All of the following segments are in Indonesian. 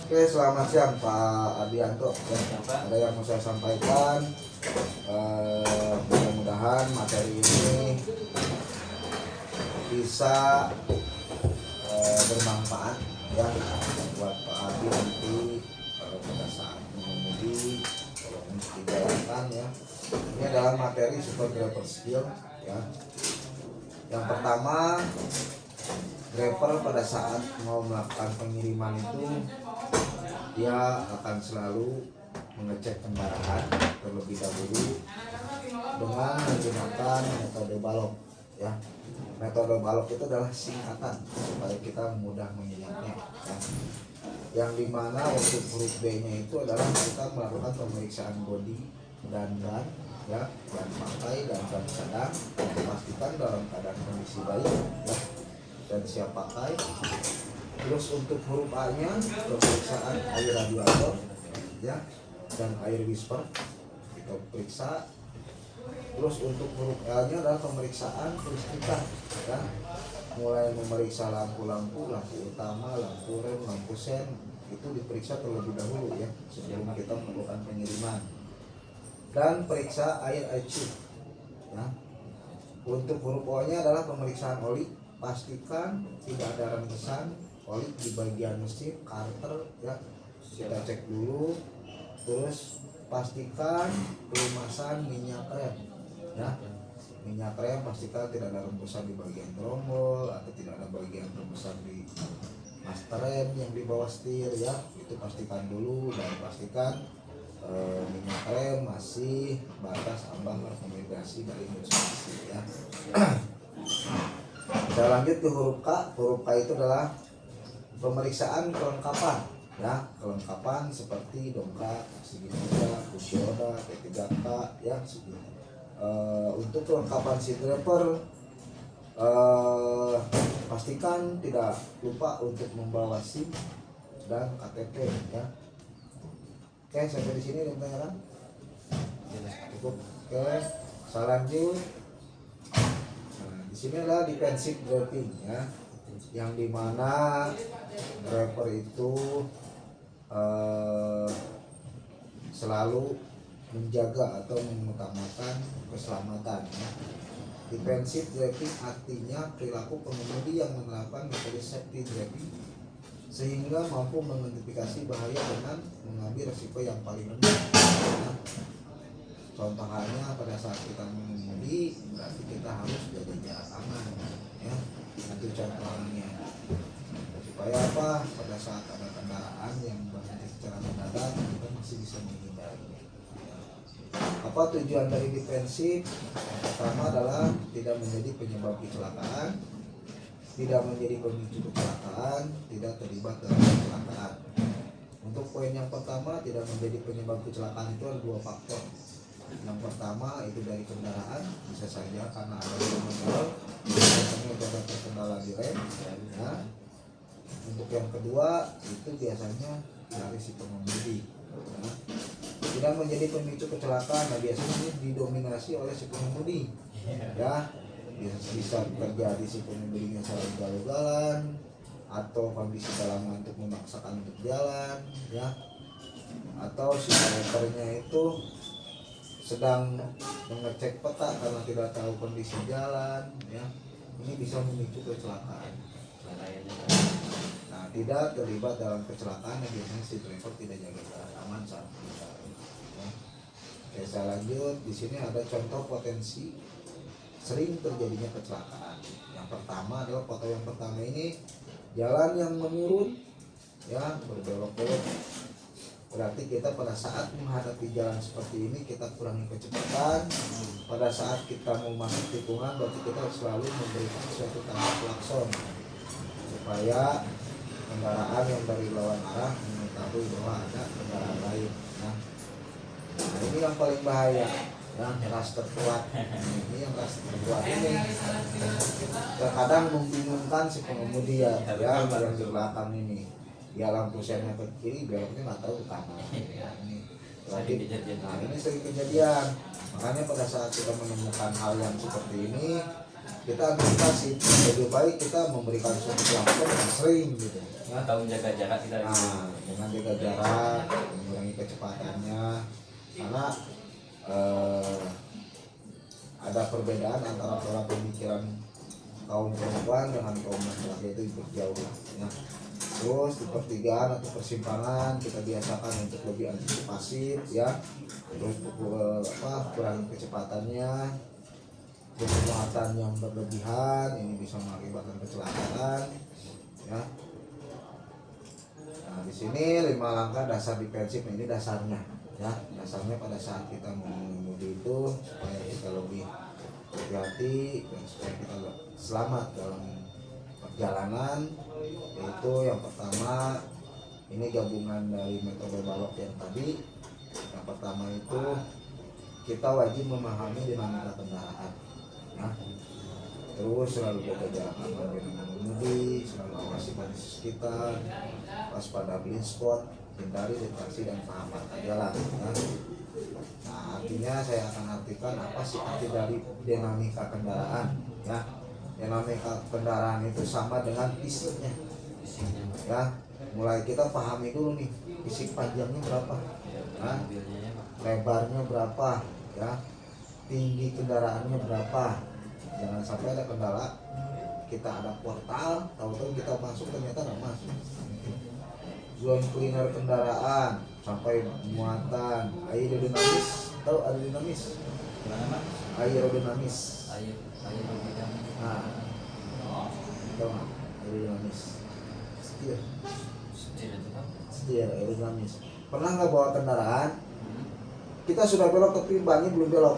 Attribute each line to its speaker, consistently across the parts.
Speaker 1: Oke, selamat siang Pak Adianto. Ya, ada yang mau saya sampaikan. Mudah-mudahan materi ini bisa bermanfaat ya buat Pak Adi nanti pada saat mengemudi kalau mesti dijalankan ya. Ini adalah materi super driver skill ya. Yang pertama, driver pada saat mau melakukan pengiriman itu dia akan selalu mengecek kendaraan terlebih dahulu dengan menggunakan metode balok ya. Metode balok itu adalah singkatan supaya kita mudah mengingatnya ya. Yang dimana untuk huruf B nya itu adalah kita melakukan pemeriksaan bodi dan ban ya, ban pakai dan ban sedang, memastikan dalam keadaan kondisi baik ya dan siap pakai. Terus untuk huruf A nya pemeriksaan air radiator ya dan air whisper kita periksa. Terus untuk huruf L nya adalah pemeriksaan kelistrikan ya, mulai memeriksa lampu-lampu, lampu utama, lampu rem, lampu sen itu diperiksa terlebih dahulu ya sebelum kita melakukan pengiriman. Dan periksa air IQ ya. Untuk huruf O nya adalah pemeriksaan oli, pastikan tidak ada rembesan oli di bagian mesin, karter ya, kita cek dulu. Terus pastikan pelumasan minyak rem ya, minyak rem pastikan tidak ada rembesan di bagian trombol atau tidak ada bagian rembesan di master rem yang di bawah setir ya, itu pastikan dulu. Dan pastikan minyak rem masih batas ambang rekomendasi dari Mitsubishi ya. Kita lanjut ke huruf K. Huruf K itu adalah pemeriksaan kelengkapan ya, kelengkapan seperti dongkrak, segitiga, kursi roda, P3K ya. Untuk kelengkapan si driver pastikan tidak lupa untuk membawa SIM dan KTP ya. Oke, sampai di sini pertanyaan cukup. Oke, selanjut di sini adalah defensive driving ya, yang dimana driver itu selalu menjaga atau mengutamakan keselamatan ya. Defensive driving artinya perilaku pengemudi yang menerapkan metode safety driving sehingga mampu mengidentifikasi bahaya dengan mengambil resiko yang paling rendah ya. Contoh halnya pada saat kita mengemudi berarti kita harus jaga jarak aman ya. Itu contohnya supaya apa, pada saat ada kendaraan yang berhenti secara mendadak kita masih bisa menghindari. Apa tujuan dari defensif? Yang pertama adalah tidak menjadi penyebab kecelakaan, tidak menjadi pemicu kecelakaan, tidak terlibat dalam kecelakaan. Untuk poin yang pertama, tidak menjadi penyebab kecelakaan itu ada dua faktor. Yang pertama itu dari kendaraan, bisa saja karena ada kendala, biasanya ada terkendala di rem ya. Untuk yang kedua itu biasanya dari si pengemudi ya. Tidak menjadi pemicu kecelakaan, nah biasanya ini didominasi oleh si pengemudi ya. Bisa terjadi si pengemudinya salah ugal-ugalan atau kondisi dalam untuk memaksakan untuk jalan ya, atau si drivernya itu sedang mengecek peta karena tidak tahu kondisi jalan ya. Ini bisa memicu kecelakaan. Nah, tidak terlibat dalam kecelakaan yang biasanya si driver tidak jaga jarak aman saat berjalan ya. Oke, saya lanjut. Di sini ada contoh potensi sering terjadinya kecelakaan. Yang pertama adalah foto yang pertama ini, jalan yang menurun ya, berbelok-belok. Berarti kita pada saat menghadapi jalan seperti ini kita kurangi kecepatan. Pada saat kita mau masuk tikungan berarti kita selalu memberikan suatu tanda klakson supaya kendaraan yang dari lawan arah mengetahui bahwa ada kendaraan lain ya. Nah, ini yang paling bahaya ya, ras terkuat. Ini yang ras terkuat ini terkadang membingungkan si pengemudi ya, yang di belakang ini. Ya lampu sennya ke kiri, beloknya nggak tahu ke kanan. Ya, ini lagi. Nah, ini sering kejadian. Makanya pada saat kita menemukan hal yang seperti ini, kita antisipasi lebih baik kita memberikan suatu pelanggan yang sering gitu ya.
Speaker 2: Tahu menjaga jarak kita.
Speaker 1: Dengan jaga jarak, mengurangi kecepatannya, karena ada perbedaan antara pola pemikiran kaum perempuan dengan kaum laki-laki itu berjauh ya. Terus di pertigaan atau persimpangan kita biasakan untuk lebih antisipasi ya. Terus kurangi kecepatannya, kecepatan yang berlebihan ini bisa mengakibatkan kecelakaan ya. Nah di sini 5 langkah dasar defensif, ini dasarnya ya, dasarnya pada saat kita mengemudi itu supaya kita lebih hati-hati dan supaya kita selamat dalam perjalanan. Yaitu yang pertama, ini gabungan dari metode balok yang tadi. Yang pertama itu kita wajib memahami dinamika kendaraan ya. Terus selalu jaga jarak aman dengan mengemudi, selalu awasi kondisi sekitar, waspada blind spot, hindari distraksi dan paham arah jalan ya. Nah artinya saya akan artikan apa sih arti dari dinamika kendaraan ya. Dinamika kendaraan itu sama dengan fisiknya ya. Mulai kita pahami dulu nih, fisik panjangnya berapa ya, lebarnya berapa ya, tinggi kendaraannya berapa. Jangan sampai ada kendala kita ada portal, tahu-tahu kita masuk ternyata nggak masuk. Zone cleaner kendaraan sampai muatan, aerodinamis, tahu aerodinamis? Aerodinamis. Nah, tahu nggak aerodinamis? Setir aerodinamis. Pernah nggak bawa kendaraan? Kita sudah belok tapi bannya belum belok.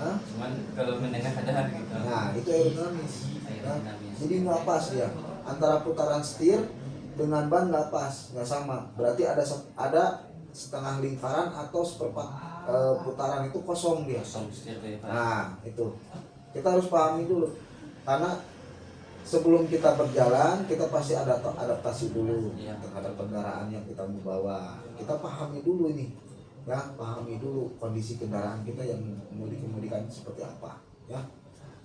Speaker 2: Cuman kalau menengah ada gitu.
Speaker 1: Nah itu aerodinamis ya. Jadi nggak pas ya, antara putaran setir dengan ban nggak pas, nggak sama. Berarti ada setengah lingkaran atau seperempat putaran itu kosong dia. Nah itu kita harus pahami dulu, karena sebelum kita berjalan kita pasti ada adaptasi dulu terhadap kendaraan yang kita mau bawa. Kita pahami dulu ini ya, pahami dulu kondisi kendaraan kita yang mau dikemudikan seperti apa ya.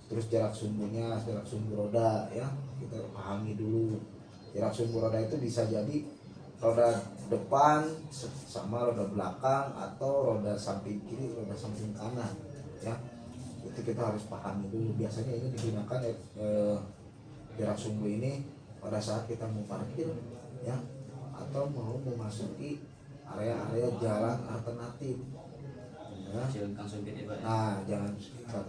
Speaker 1: Terus jarak sumbunya, jarak sumbu roda ya, kita pahami dulu. Jarak sumbu roda itu bisa jadi roda depan sama roda belakang atau roda samping kiri, roda samping kanan ya. Itu kita harus pahami dulu. Biasanya ini digunakan jarak sumbu ini pada saat kita mau parkir ya, atau mau memasuki area-area jalan alternatif ya. Nah jangan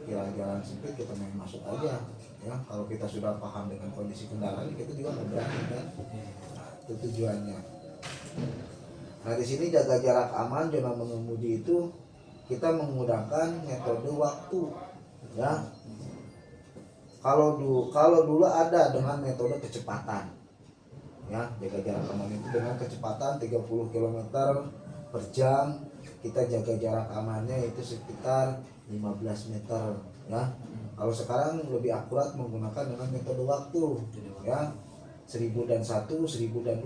Speaker 1: kira jalan sempit kita main masuk aja ya. Kalau kita sudah paham dengan kondisi kendaraan kita juga nggak berani kan. Nah, itu tujuannya. Nah di sini jaga jarak aman zona mengemudi itu kita menggunakan metode waktu ya. Kalau dulu ada dengan metode kecepatan ya, jaga jarak aman itu dengan kecepatan 30 km per jam. Kita jaga jarak amannya itu sekitar 15 meter ya. Kalau sekarang lebih akurat menggunakan dengan metode waktu ya, 1001, 1002.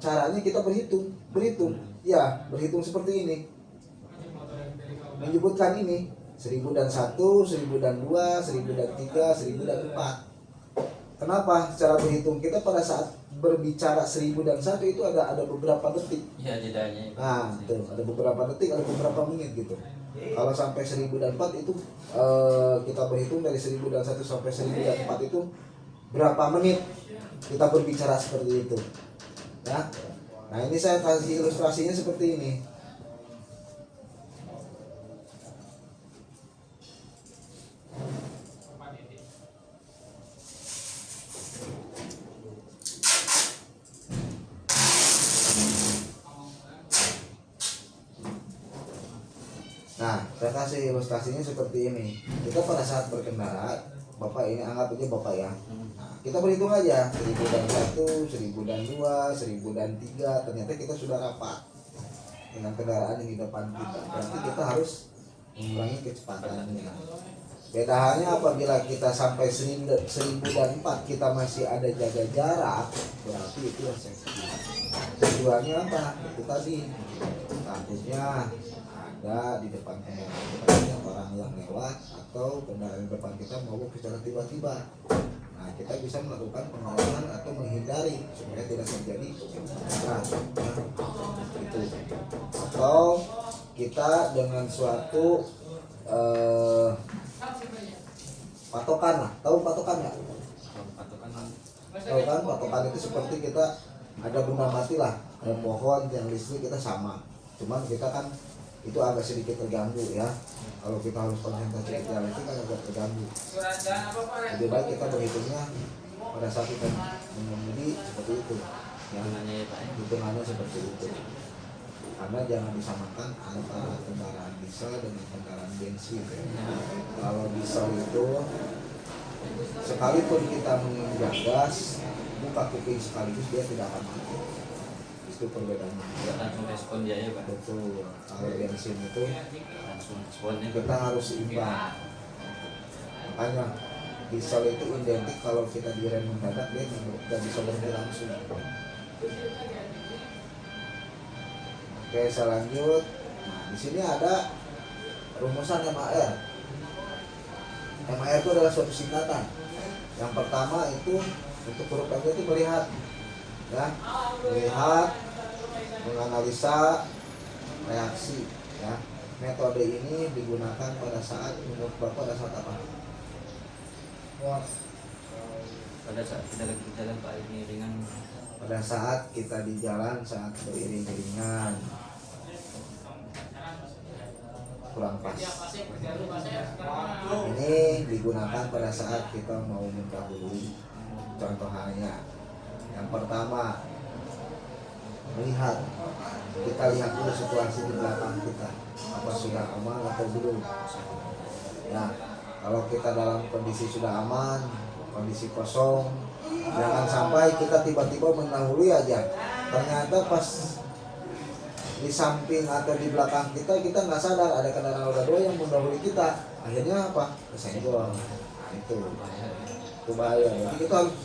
Speaker 1: Caranya kita berhitung ya, berhitung seperti ini, menyebutkan ini 1001, 1002, 1003, 1004. Kenapa cara berhitung kita pada saat berbicara 1001 itu ada beberapa detik
Speaker 2: ya jedanya.
Speaker 1: Nah tuh ada beberapa detik, ada beberapa menit gitu. Kalau sampai 1004 itu kita berhitung dari 1001 sampai 1004 itu berapa menit kita berbicara seperti itu ya. Nah ini saya kasih ilustrasinya seperti ini. Nah, saya kasih ilustrasinya seperti ini. Kita pada saat berkendara, Bapak ini anggap aja Bapak ya. Nah, kita berhitung aja 1001, 1002, 1003. Ternyata kita sudah rapat dengan kendaraan yang di depan kita. Berarti kita harus mengurangi kecepatannya. Beda halnya apabila kita sampai 1004 kita masih ada jaga jarak, berarti itu yang safety. Tujuannya apa? Itu tadi, takutnya ada di depan kendaraan kita ada orang yang lewat atau kendaraan di depan kita mogok secara tiba-tiba. Nah, kita bisa melakukan pengawalan atau menghindari supaya tidak terjadi kecelakaan. Itu. Atau kita dengan suatu patokan lah, tahu patokan nggak?
Speaker 2: Patokan
Speaker 1: Tahu kan patokan itu seperti kita ada benda mati lah, ada pohon yang listrik kita sama, cuman kita kan itu agak sedikit terganggu ya. Kalau kita harus konsentrasi ke jalan itu kan agak terganggu. Lebih baik kita berhitungnya pada saat kita mengemudi seperti itu. Ya, hitungannya seperti itu. Karena jangan disamakan antara kendaraan diesel dengan kendaraan bensin. Kalau diesel itu sekalipun kita menginjak gas, buka kuping sekaligus dia tidak akan mati. Itu perbedaannya.
Speaker 2: nggak langsung respon dia ya Pak.
Speaker 1: Betul. Kalau bensin itu
Speaker 2: Langsung responnya
Speaker 1: kita harus seimbang. Makanya diesel itu identik kalau kita direm mendadak dia nggak bisa berhenti langsung. Oke, selanjut. Nah, di sini ada rumusan MAR. MAR itu adalah suatu singkatan. Yang pertama itu untuk huruf M itu melihat, ya, melihat, menganalisa, reaksi, ya. Metode ini digunakan pada saat, menurut Bapak pada saat apa?
Speaker 2: Pada saat kita lagi jalan Pak ini ringan.
Speaker 1: Pada saat kita di jalan saat beriring-iringan, kurang pas. Ini digunakan pada saat kita mau mendahului. Contoh halnya, yang pertama melihat, kita lihat dulu situasi di belakang kita, apa sudah aman atau belum. Ya, kalau kita dalam kondisi sudah aman, kondisi kosong, jangan sampai kita tiba-tiba mendahului aja, ternyata pas di samping atau di belakang kita nggak sadar ada kendaraan roda 2 yang mendahului kita, akhirnya apa? Kesenggol. Nah, itu bahaya. Jadi kita harus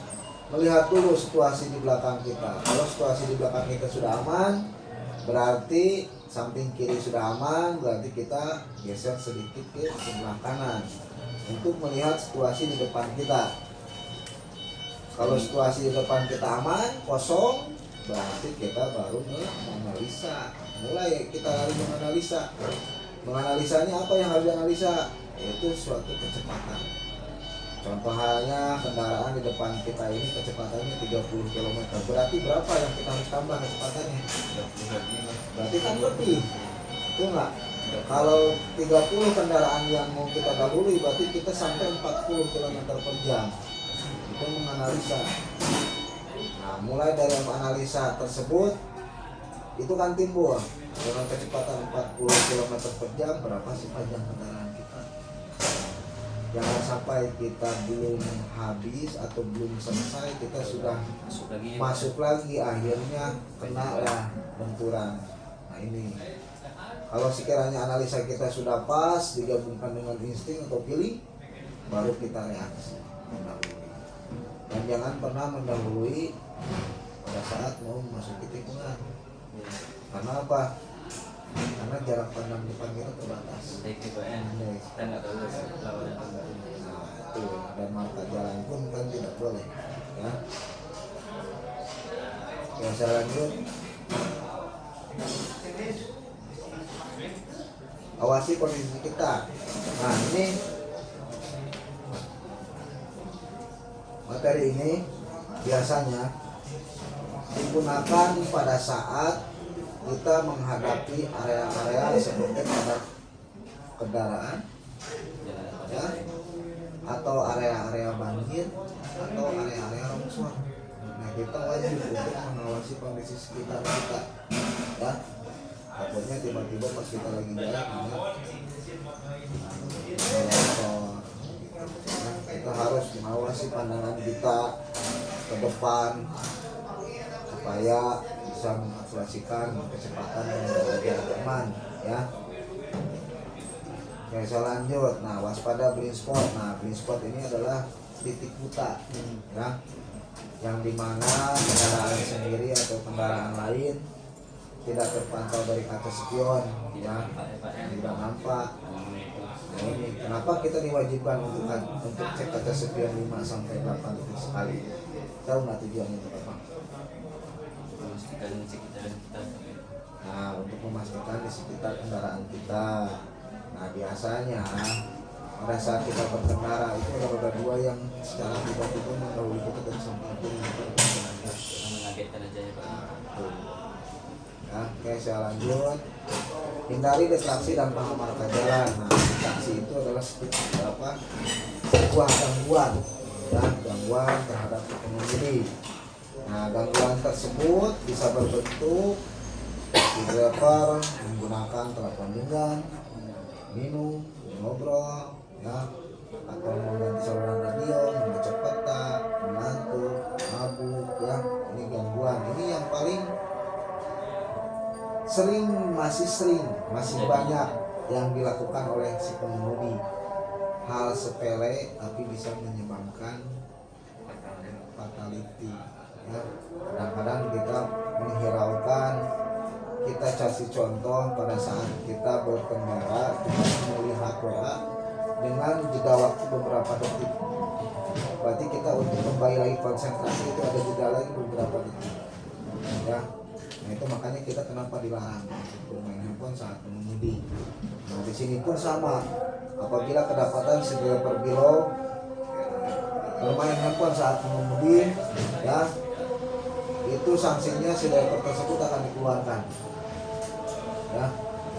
Speaker 1: melihat dulu situasi di belakang kita. Kalau situasi di belakang kita sudah aman, berarti samping kiri sudah aman, berarti kita geser sedikit ke sebelah kanan untuk melihat situasi di depan kita. Kalau situasi di depan kita aman, kosong, berarti kita baru menganalisa. Mulai kita harus menganalisa. Menganalisanya apa yang harus dianalisa? Yaitu suatu kecepatan. Contoh halnya kendaraan di depan kita ini kecepatannya 30 km. Berarti berapa yang kita harus tambah kecepatannya? Berarti kan lebih. Itu enggak? Kalau 30 kendaraan yang mau kita dahului, berarti kita sampai 40 km per jam. Itu menganalisa. Nah, mulai dari analisa tersebut itu kan timbul dengan kecepatan 40 km per jam, berapa sih panjang kendaraan kita. Jangan sampai kita belum habis atau belum selesai kita sudah masuk lagi akhirnya kena lah benturan. Nah, ini kalau sekiranya analisa kita sudah pas digabungkan dengan insting atau feeling, baru kita reaksi mendahului. Dan jangan pernah mendahului pada saat mau memasuki tikungan. Karena apa? Karena jarak pandang depan kita terbatas.
Speaker 2: Kita nggak tahu lawan atau enggak.
Speaker 1: Nah, itu dan marka jalan pun kan tidak boleh, ya. Oke, saya lanjut. Awasi kondisi kita. Nah, ini materi ini biasanya digunakan pada saat kita menghadapi area-area seperti pada kendaraan, ya, atau area-area banjir atau area-area longsor. Nah, kita wajib untuk mengawasi kondisi sekitar kita, ya. Takutnya tiba-tiba pas kita lagi jalan longsor. Nah, kita harus mengawasi pandangan kita ke depan supaya bisa mengakurasikan kecepatan yang jarak aman, ya. Oke, saya lanjut. Nah, waspada blind spot. Nah, blind spot ini adalah titik buta, ya, yang dimana kendaraan sendiri atau kendaraan lain tidak terpantau dari kaca spion, ya, tidak nampak. Nah, ini kenapa kita diwajibkan untuk cek kaca spion 5 sampai 8 detik sekali? Tahu nggak tujuannya itu apa?
Speaker 2: Memastikan sekitaran kita.
Speaker 1: Nah, untuk memastikan di sekitar kendaraan kita. Nah, biasanya pada saat kita berkendara itu ada roda 2 yang secara tiba-tiba mendahului kita dari samping kiri.
Speaker 2: Mengagetkan aja ya Pak.
Speaker 1: Nah, oke, saya lanjut. Hindari distraksi dan pengamarkan jalan. Nah, distraksi itu adalah sebuah gangguan, ya, gangguan terhadap pengemudi. Nah, gangguan tersebut bisa berbentuk si driver menggunakan telepon genggam, minum, ngobrol, ya, atau mengganti saluran radio, membaca peta, mengantuk, mabuk, ya. Ini gangguan. Ini yang paling masih banyak yang dilakukan oleh si pengemudi. Hal sepele tapi bisa menyebabkan fatality, ya. Kadang-kadang kita menghiraukan. Kita kasih contoh pada saat kita berkendara dengan melihat WA dengan jeda waktu beberapa detik. Berarti kita untuk kembali lagi konsentrasi itu ada jeda lagi beberapa detik, ya. Nah, itu makanya kita kenapa dilarang untuk bermain handphone saat mengemudi. Nah, di sini pun sama. Apabila kedapatan si driver below bermain handphone saat mengemudi, ya, itu sanksinya si driver tersebut akan dikeluarkan. Ya,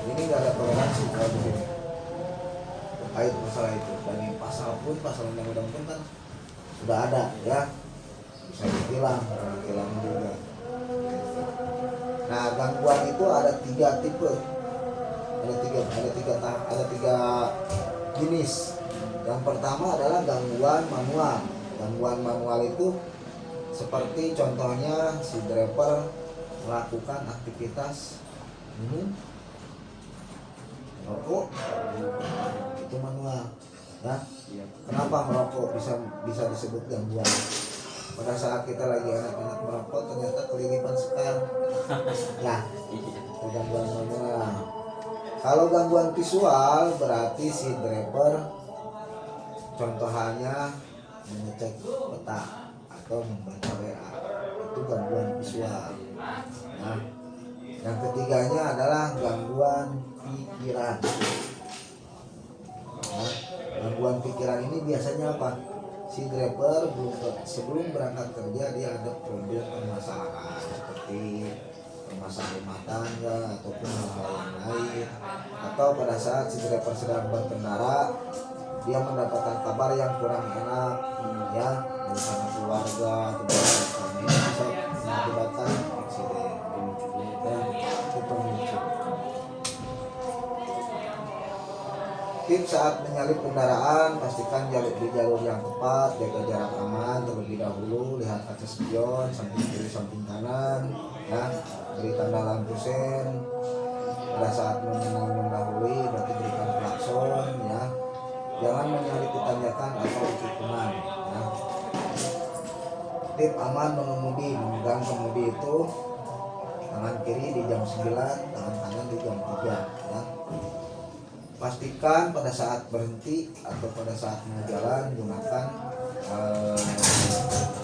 Speaker 1: ini nggak ada toleransi kalau di sini terkait masalah itu. Dan ini pasal undang-undang pun kan sudah ada, ya, bisa ditilang juga. Nah, gangguan itu ada 3 tipe, ada tiga jenis. Yang pertama adalah gangguan manual. Gangguan manual itu seperti contohnya si driver melakukan aktivitas minum, merokok, itu manual, ya. Kenapa merokok bisa disebut gangguan? Pada saat kita lagi enak-enak merokok ternyata kelilipan sekar. Nah, itu gangguan manual. Kalau gangguan visual berarti si driver contohnya mengecek peta atau membaca WA, itu gangguan visual. Nah, yang ketiganya adalah gangguan pikiran. Nah, gangguan pikiran ini biasanya apa? Si driver sebelum berangkat kerja dia ada problem permasalahan seperti permasalahan rumah tangga ataupun hal-hal yang lain, atau pada saat si driver sedang berkendara dia mendapatkan kabar yang kurang enak, ya, dari sana keluarga atau dari ini bisa mengakibatkan aksiden. Tips saat menyalip kendaraan, pastikan di jalur yang tepat, jaga jarak aman terlebih dahulu, lihat kaca spion, samping kiri samping kanan, ya, beri tanda lampu sen. Pada saat mendahului berarti berikan klakson, ya. Jangan menyalip di tanjakan atau di tikungan, ya. Tip aman mengemudi, memegang kemudi itu tangan kiri di jam 9, tangan kanan di jam 3, ya. Pastikan pada saat berhenti atau pada saat mau jalan gunakan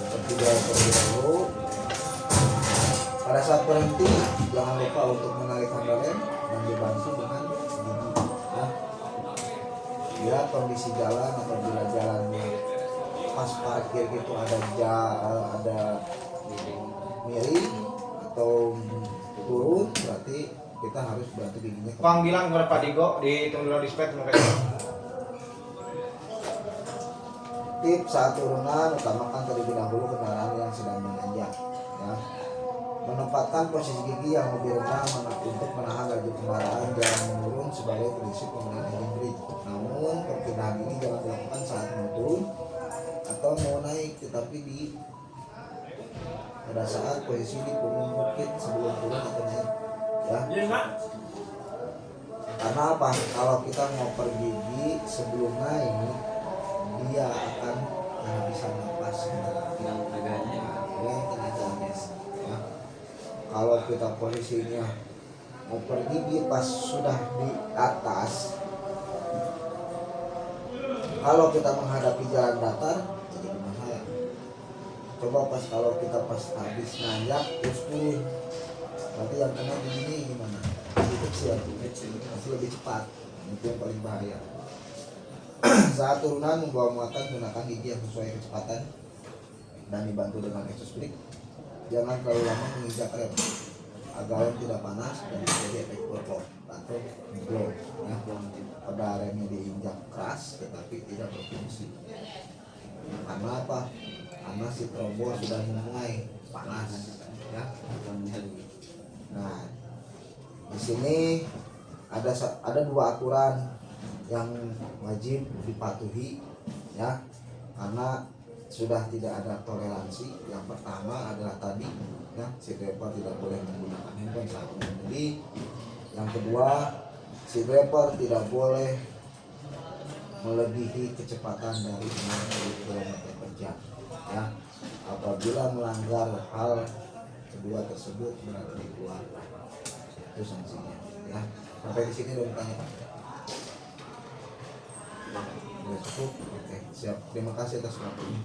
Speaker 1: seperti terlebih dahulu. Pada saat berhenti jangan lupa untuk menarik handle rem dan dibantu dengan gigi, ya. Lihat kondisi jalan, apabila jalannya pas parkir gitu ada miring atau turun, berarti kita harus bantu giginya.
Speaker 3: Bang bilang kepada Pak Digo dihitung dulu di spek makanya.
Speaker 1: Tips saat turunan, utamakan terlebih dahulu kendaraan yang sedang menanjak, ya. Menempatkan posisi gigi yang lebih rendah untuk menahan laju kendaraan, jangan menurun sebagai prinsip penggunaan engine brake. Namun perpindahan ini jangan dilakukan saat mau turun atau mau naik, tetapi pada saat posisi di punggung bukit sebelum turun atau naik, ya. Karena apa? Kalau kita ngoper gigi sebelum naik, dia akan kehabisan napas.
Speaker 2: Hilang tenaganya.
Speaker 1: Ya, tenaganya. Ya. Kalau kita posisinya ngoper gigi pas sudah di atas, kalau kita menghadapi jalan datar, jadi gimana? Coba kalau kita pas habis nanjak terus turun, berarti yang kena begini gimana? Lebih kecil, masih lebih cepat. Itu yang paling bahaya. Saat turunan membawa muatan gunakan gigi yang sesuai kecepatan dan dibantu dengan exhaust brake. Jangan terlalu lama menginjak rem agar rem tidak panas dan terjadi efek overlock atau blow. Ya, pada remnya diinjak keras tetapi tidak berfungsi. Karena apa? Karena si trombo sudah mulai panas. Ya. Nah, di sini ada dua aturan yang wajib dipatuhi, ya, karena sudah tidak ada toleransi. Yang pertama adalah tadi, ya, si driver tidak boleh menggunakan handphone saat mengemudi. Yang kedua, si driver tidak boleh melebihi kecepatan dari 60 km per jam. Ya, apabila melanggar hal kedua tersebut berarti keluar, itu sanksinya. Ya, sampai di sini udah bertanya Pak. Sudah cukup? Oke, siap. Terima kasih atas waktunya.